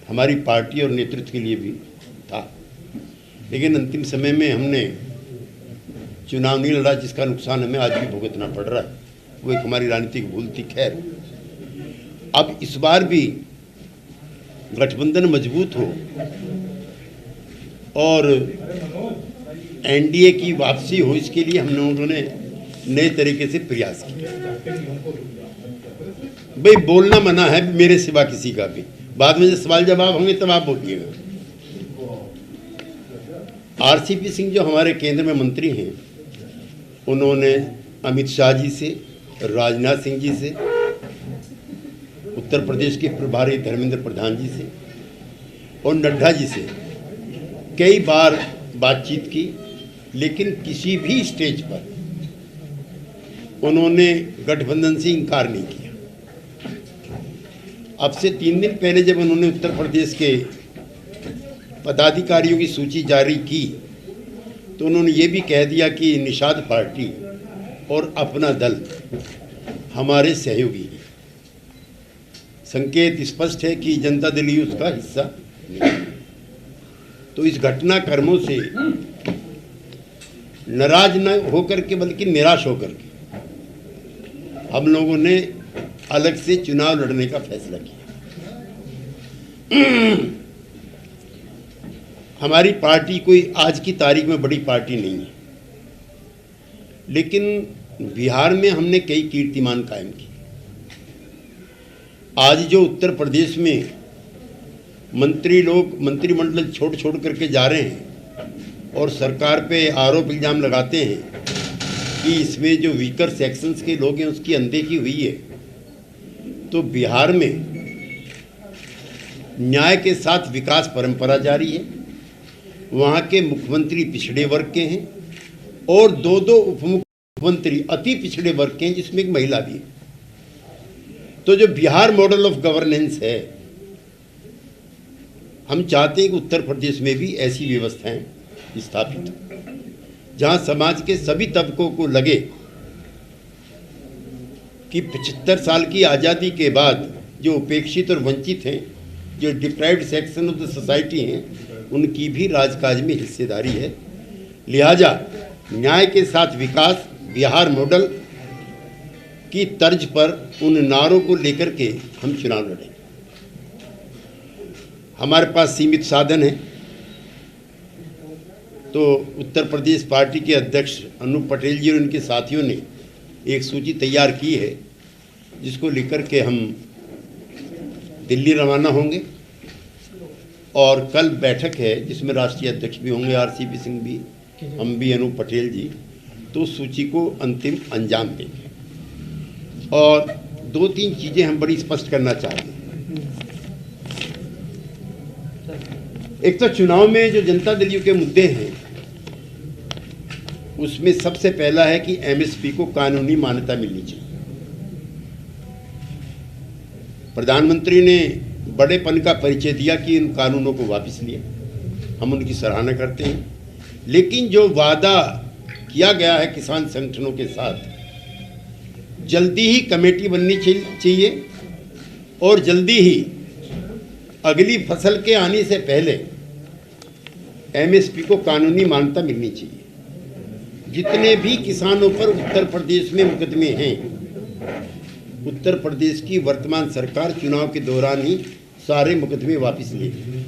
हमारी पार्टी और नेतृत्व के लिए भी था, लेकिन अंतिम समय में हमने चुनाव नहीं लड़ा, जिसका नुकसान हमें आज भी भुगतना पड़ रहा है। वो एक हमारी राजनीतिक भूल थी। खैर, अब इस बार भी गठबंधन मजबूत हो और एनडीए की वापसी हो, इसके लिए हम लोगों ने नए तरीके से प्रयास किया। भाई, बोलना मना है मेरे सिवा किसी का भी, बाद में जब सवाल जवाब होंगे तब आप बोलिएगा। आरसीपी सिंह जो हमारे केंद्र में मंत्री हैं, उन्होंने अमित शाह जी से, राजनाथ सिंह जी से, उत्तर प्रदेश के प्रभारी धर्मेंद्र प्रधान जी से और नड्डा जी से कई बार बातचीत की, लेकिन किसी भी स्टेज पर उन्होंने गठबंधन से इनकार नहीं किया। अब से 3 दिन पहले जब उन्होंने उत्तर प्रदेश के पदाधिकारियों की सूची जारी की, तो उन्होंने ये भी कह दिया कि निषाद पार्टी और अपना दल हमारे सहयोगी हैं। संकेत स्पष्ट है कि जनता दल ही उसका हिस्सा नहीं। तो इस घटनाक्रमों से नाराज न होकर के बल्कि निराश होकर के हम लोगों ने अलग से चुनाव लड़ने का फैसला किया। हमारी पार्टी कोई आज की तारीख में बड़ी पार्टी नहीं है, लेकिन बिहार में हमने कई कीर्तिमान कायम किए। आज जो उत्तर प्रदेश में मंत्री लोग मंत्रिमंडल छोड़ करके जा रहे हैं और सरकार पे आरोप इल्जाम लगाते हैं कि इसमें जो वीकर सेक्शंस के लोग हैं उसकी अनदेखी हुई है, तो बिहार में न्याय के साथ विकास परंपरा जारी है। वहाँ के मुख्यमंत्री पिछड़े वर्ग के हैं और 2 उप मुख्यमंत्री अति पिछड़े वर्ग के हैं, जिसमें एक महिला भी है। तो जो बिहार मॉडल ऑफ गवर्नेंस है, हम चाहते हैं कि उत्तर प्रदेश में भी ऐसी व्यवस्थाएं स्थापित हो, जहां समाज के सभी तबकों को लगे कि 75 साल की आज़ादी के बाद जो उपेक्षित और वंचित हैं, जो deprived section of the society हैं, उनकी भी राजकाज में हिस्सेदारी है। लिहाजा न्याय के साथ विकास, बिहार मॉडल की तर्ज पर उन नारों को लेकर के हम चुनाव लड़ेंगे। हमारे पास सीमित साधन हैं, तो उत्तर प्रदेश पार्टी के अध्यक्ष अनूप पटेल जी और उनके साथियों ने एक सूची तैयार की है, जिसको लेकर के हम दिल्ली रवाना होंगे। और कल बैठक है जिसमें राष्ट्रीय अध्यक्ष भी होंगे, आरसीपी सिंह भी, हम भी, अनूप पटेल जी, तो सूची को अंतिम अंजाम देंगे। और 2-3 चीज़ें हम बड़ी स्पष्ट करना चाहते हैं। एक तो चुनाव में जो जनता दल के मुद्दे हैं, उसमें सबसे पहला है कि एमएसपी को कानूनी मान्यता मिलनी चाहिए। प्रधानमंत्री ने बड़ेपन का परिचय दिया कि इन कानूनों को वापस लिया, हम उनकी सराहना करते हैं। लेकिन जो वादा किया गया है किसान संगठनों के साथ, जल्दी ही कमेटी बननी चाहिए और जल्दी ही अगली फसल के आने से पहले एमएसपी को कानूनी मान्यता मिलनी चाहिए। जितने भी किसानों पर उत्तर प्रदेश में मुकदमे हैं, उत्तर प्रदेश की वर्तमान सरकार चुनाव के दौरान ही सारे मुकदमे वापस लेगी।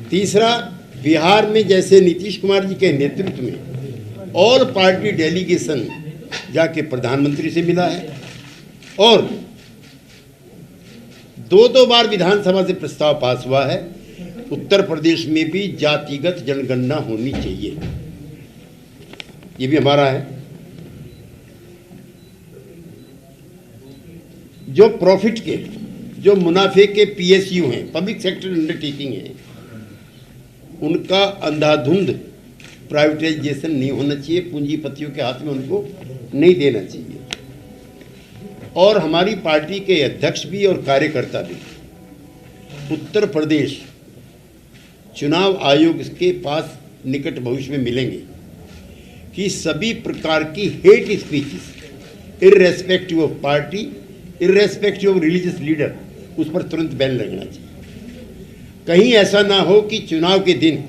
तीसरा, बिहार में जैसे नीतीश कुमार जी के नेतृत्व में ऑल पार्टी डेलीगेशन जाके प्रधानमंत्री से मिला है और 2 बार विधानसभा से प्रस्ताव पास हुआ है, उत्तर प्रदेश में भी जातिगत जनगणना होनी चाहिए। ये भी हमारा है। जो प्रॉफिट के, जो मुनाफे के पीएसयू हैं, पब्लिक सेक्टर अंडरटेकिंग हैं, उनका अंधाधुंध प्राइवेटाइजेशन नहीं होना चाहिए, पूंजीपतियों के हाथ में उनको नहीं देना चाहिए। और हमारी पार्टी के अध्यक्ष भी और कार्यकर्ता भी उत्तर प्रदेश चुनाव आयोग के पास निकट भविष्य में मिलेंगे कि सभी प्रकार की hate speeches irrespective of party, irrespective of religious leader, उस पर तुरंत बैन लगना चाहिए। कहीं ऐसा ना हो कि चुनाव के दिन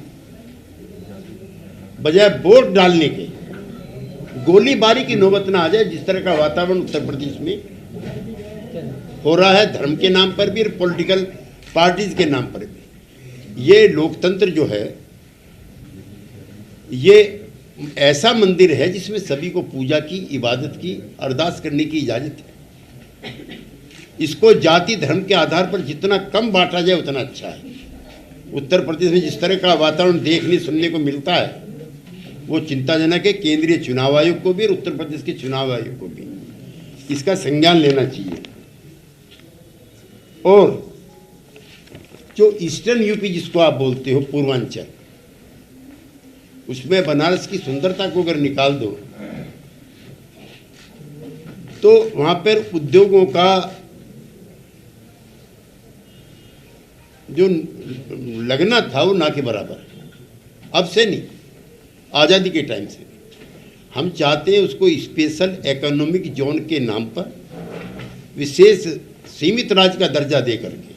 बजाय वोट डालने के गोलीबारी की नौबत ना आ जाए, जिस तरह का वातावरण उत्तर प्रदेश में हो रहा है, धर्म के नाम पर भी और पॉलिटिकल पार्टीज के नाम पर भी। ये लोकतंत्र जो है, ये ऐसा मंदिर है जिसमें सभी को पूजा की, इबादत की, अरदास करने की इजाज़त है। इसको जाति धर्म के आधार पर जितना कम बांटा जाए उतना अच्छा है। उत्तर प्रदेश में जिस तरह का वातावरण देखने सुनने को मिलता है वो चिंताजनक है। केंद्रीय चुनाव आयोग को भी और उत्तर प्रदेश के चुनाव आयोग को भी इसका संज्ञान लेना चाहिए। और जो ईस्टर्न यूपी जिसको आप बोलते हो, पूर्वांचल, उसमें बनारस की सुंदरता को अगर निकाल दो तो वहां पर उद्योगों का जो लगना था वो ना के बराबर है। अब से नहीं, आज़ादी के टाइम से। हम चाहते हैं उसको स्पेशल इकोनॉमिक जोन के नाम पर विशेष सीमित राज्य का दर्जा दे करके,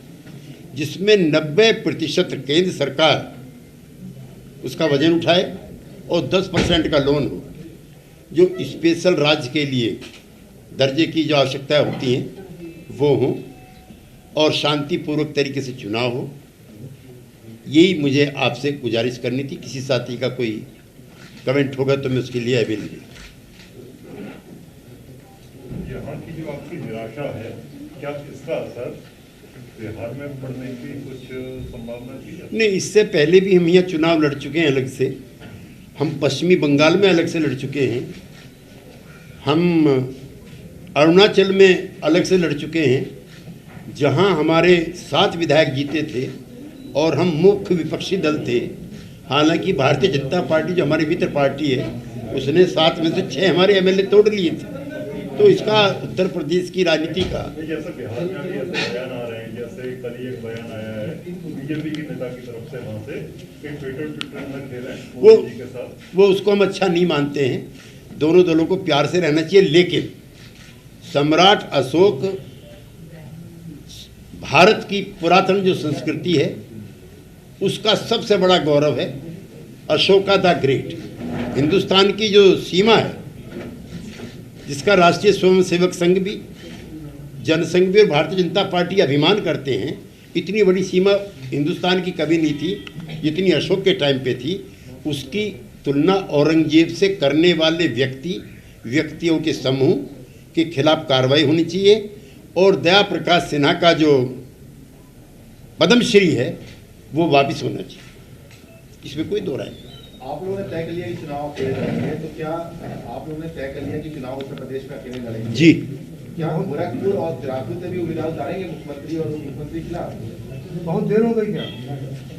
जिसमें 90% केंद्र सरकार उसका वजन उठाए और 10% का लोन हो, जो स्पेशल राज्य के लिए दर्जे की जो आवश्यकताएं होती हैं वो हों, और शांतिपूर्वक तरीके से चुनाव हो। यही मुझे आपसे गुजारिश करनी थी। किसी साथी का कोई कमेंट होगा तो मैं उसके लिए अवेलेबल। यहाँ की जो आपकी निराशा है, क्या इसका असर बिहार में पड़ने की कुछ संभावना थी? नहीं, इससे पहले भी हम यहाँ चुनाव लड़ चुके हैं अलग से। हम पश्चिमी बंगाल में अलग से लड़ चुके हैं, हम अरुणाचल में अलग से लड़ चुके हैं, जहाँ हमारे 7 विधायक जीते थे और हम मुख्य विपक्षी दल थे। हालांकि भारतीय जनता पार्टी जो हमारी मित्र पार्टी है उसने 7 में से 6 हमारे एमएलए तोड़ लिए थे। तो इसका उत्तर प्रदेश की राजनीति का, जैसे बिहार में भी ऐसे बयान आ रहे हैं, जैसे कल ही एक बयान आया है बीजेपी के नेता की तरफ से, वहाँ से ट्विटर में खेल रहे हैं मोदी के साथ। वो उसको हम अच्छा नहीं मानते हैं। दोनों दलों को प्यार से रहना चाहिए, लेकिन सम्राट अशोक भारत की पुरातन जो संस्कृति है उसका सबसे बड़ा गौरव है। अशोका द ग्रेट, हिंदुस्तान की जो सीमा है, जिसका राष्ट्रीय स्वयंसेवक संघ भी, जनसंघ भी और भारतीय जनता पार्टी अभिमान करते हैं, इतनी बड़ी सीमा हिंदुस्तान की कभी नहीं थी जितनी अशोक के टाइम पे थी। उसकी तुलना औरंगजेब से करने वाले व्यक्तियों के समूह के खिलाफ कार्रवाई होनी चाहिए। और दया प्रकाश सिन्हा का जो पद्मश्री है वो वापस होना चाहिए, इसमें कोई दो राय नहीं। आप लोगों ने तय कर लिया कि चुनाव अकेले लड़ेंगे, तो क्या आप लोगों ने तय कर लिया कि चुनाव उत्तर प्रदेश में अकेले लड़ेंगे? जी। क्या गोरखपुर और चिरागपुर से भी उम्मीदवार उतारेंगे मुख्यमंत्री और उप मुख्यमंत्री के खिलाफ? बहुत देर हो गई क्या?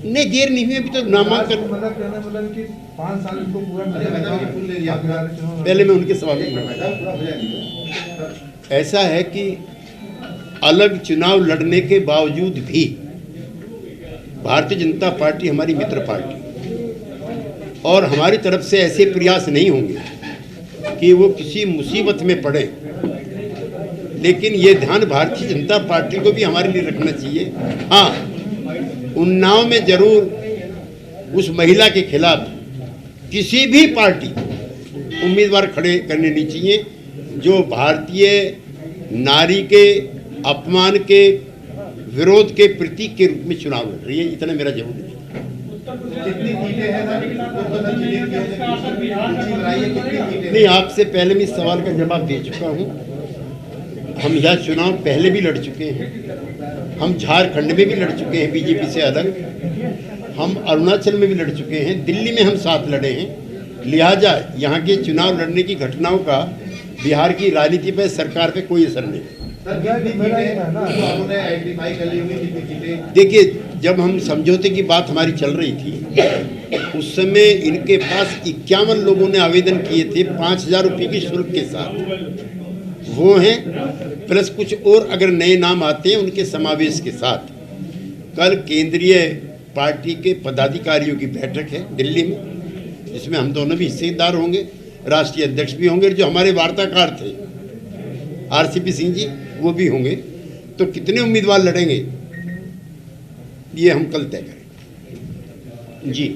नहीं, देर नहीं हुई, अभी तो नामांकन। मतलब कि 5 साल इसको पूरा फुल ले लिया। पहले मैं उनके सवाल में पूरा हो जाएगा। ऐसा है कि अलग चुनाव लड़ने के बावजूद भी भारतीय जनता पार्टी हमारी मित्र पार्टी, और हमारी तरफ से ऐसे प्रयास नहीं होंगे कि वो किसी मुसीबत में पड़े। लेकिन ये ध्यान भारतीय जनता पार्टी को भी हमारे लिए रखना चाहिए। हाँ, उन्नाव में जरूर उस महिला के खिलाफ किसी भी पार्टी उम्मीदवार खड़े करने नहीं चाहिए जो भारतीय नारी के अपमान के विरोध के प्रतीक के रूप में चुनाव लड़ रही है। इतना मेरा जवाब है। कितनी सीटें हैं सर? नहीं, आपसे पहले मैं इस सवाल का जवाब दे चुका हूँ। हम यह चुनाव पहले भी लड़ चुके हैं। हम झारखंड में भी लड़ चुके हैं बीजेपी से अलग, हम अरुणाचल में भी लड़ चुके हैं, दिल्ली में हम साथ लड़े हैं। लिहाजा यहाँ के चुनाव लड़ने की घटनाओं का बिहार की राजनीति पर, सरकार पे कोई असर नहीं। देखिए, जब हम समझौते की बात हमारी चल रही थी उस समय इनके पास 51 लोगों ने आवेदन किए थे 5,000 रुपये की शुल्क के साथ। वो हैं प्लस कुछ और अगर नए नाम आते हैं उनके समावेश के साथ। कल केंद्रीय पार्टी के पदाधिकारियों की बैठक है दिल्ली में, जिसमें हम दोनों भी हिस्सेदार होंगे, राष्ट्रीय अध्यक्ष भी होंगे, जो हमारे वार्ताकार थे RCP सिंह जी वो भी होंगे। तो कितने उम्मीदवार लड़ेंगे ये हम कल तय करें जी।